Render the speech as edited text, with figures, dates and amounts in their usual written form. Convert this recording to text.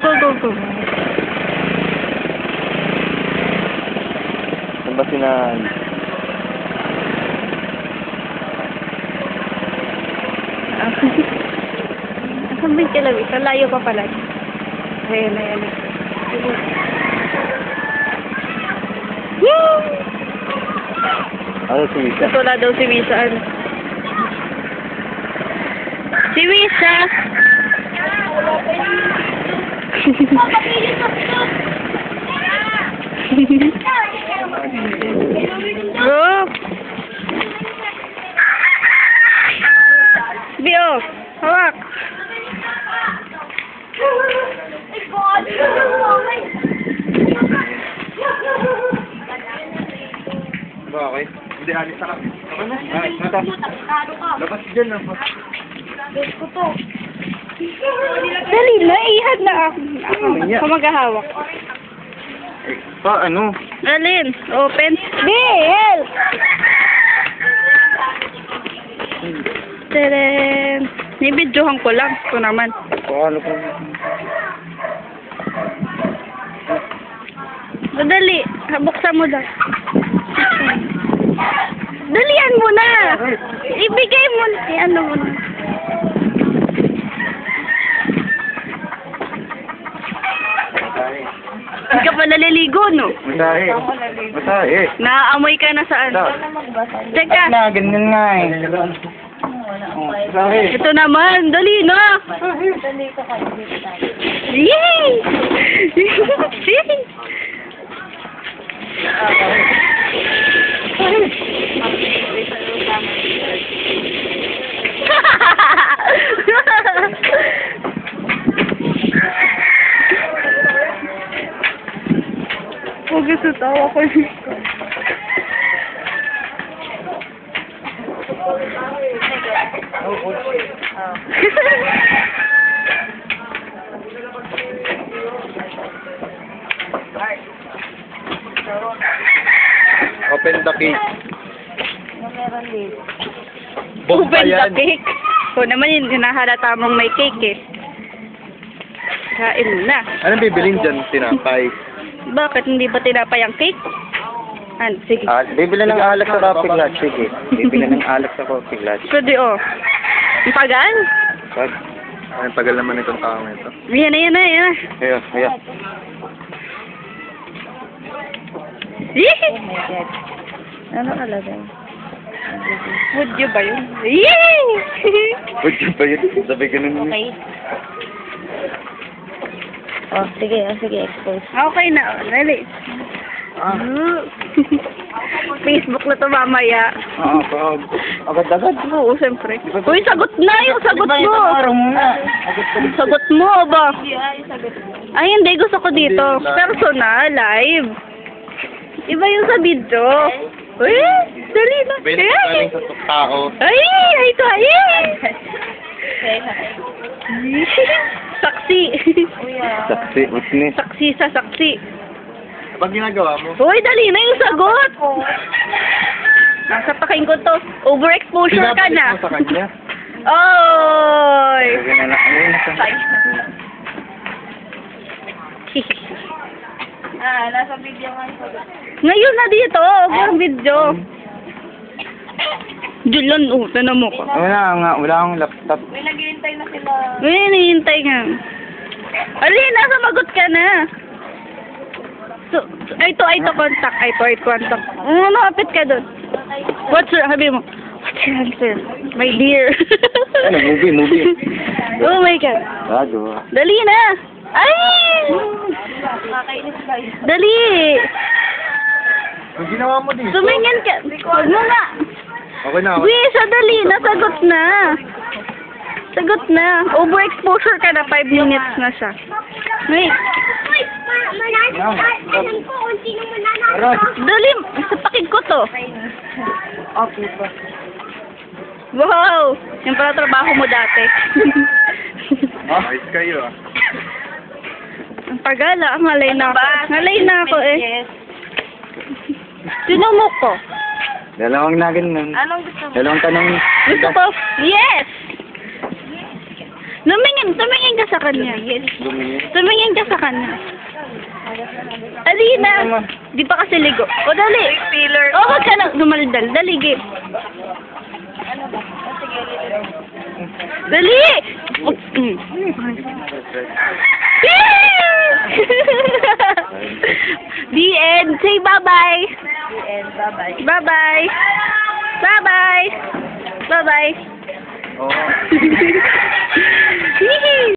Go, go, go. Saan ba sina... Asan ba yung kilawin? Layo pa pala. Ayan, ayan. Yay! Ano si Misa? Ito na daw si Wisa. Ano? Si Wisa! Bro! Bio! Hawak! Okay. Hindi, alis na ka. Ay, nata. Labas dyan na. Dali na, ihag na ako. Ako maghahawak. Pa, ano? Alin? Open. Bill! Tadaan! Nibidyohan ko lang. Ito naman. Paano pa? Dali. Buksan mo daw. Dalian mo na! Ibigay mo na. Ano mo na. Hindi ka pa naliligo, no? Masahe. Masahe. Naaamoy ka na saan? Teka. Na, ganyan nga eh. Masahe. Ito naman. Dali na. Yay! Yay! Huwag sa tawa ko. Open the cake. Open the cake. O naman yun, hinahalata mong may cake eh. Kain mo na. Anong bibilin dyan? Tinapay. Bakit hindi ba tinapay ang cake? Ano, sige. Bibili ng alak sa coffee glass. Sige. Bibili ng alak sa coffee glass. Pwede oh. Ang pagal? Pag. Ang tagal naman itong tao na ito. Yan na, yan na, yan na. Ayan, ayan. Yee! Ano kalagay? Would you ba yun? Yee! Would you ba yun? Sabi ganun. Okay. Oh, sige, expose. Okay na, oh. Dali. Facebook na to mamaya. Oo, agad-agad. Oo, siyempre. Uy, sagot na yung sagot mo. Sagot mo ba? Ay, hindi. Gusto ko dito. Personal, live. Iba yung sa video. Uy, dali na. Galing sa tao. Ay, ito, ay. Saksi. Saksi, witness. Saksi sa saksi. Pag ginagawa mo? Uy, dali na yung sagot. Nasa paking ko to. Overexposure ka na. Pinapalik mo sa kanya. Oy! Sabi na lang, ayun na sa... Nasa video nga yung sagot. Ngayon na dito, ang video. Julan, tanan mo ka. Wala akong laptop. May naghihintay na sila. May hinihintay nga. Alina, sumagot ka na. So, ito, contact. Ito, contact. Malapit ka doon. What's your, sabi mo, what's your answer? My dear. Ano, movie. Oh my God. Bago. Dali na. Ay! Nakakainis ba yun? Dali. Ang ginawa mo dito? Tumingin ka. Huwag mo nga. Okay na, okay. Wait, sadali. Nasagot na. Sagot na. Overexposure ka na. 5 minutes na siya. Wait. Dali. Sa pakig ko to. Okay pa. Wow. Yung pala trabaho mo dati. Ayos kayo ah. Ang pagala. Ngalay na ako. Ngalay na ako eh. Yes. Tinumok ko. Dalawang na ganun. Anong gusto mo? Dalawang tanong. Gusto ko. Yes! Tumingin ka sa kanya. Lumingin. Tumingin ka sa kanya. Alina. Di pa kasi ligo. O, dali. Filler. O, wag ka lang dumaldal. Dali, Gip. Ano ba? Oh, sige, ulit. Dali! The end. Say bye-bye. The end. Bye-bye. Bye-bye. Bye-bye. Bye-bye. Oo. Hihi.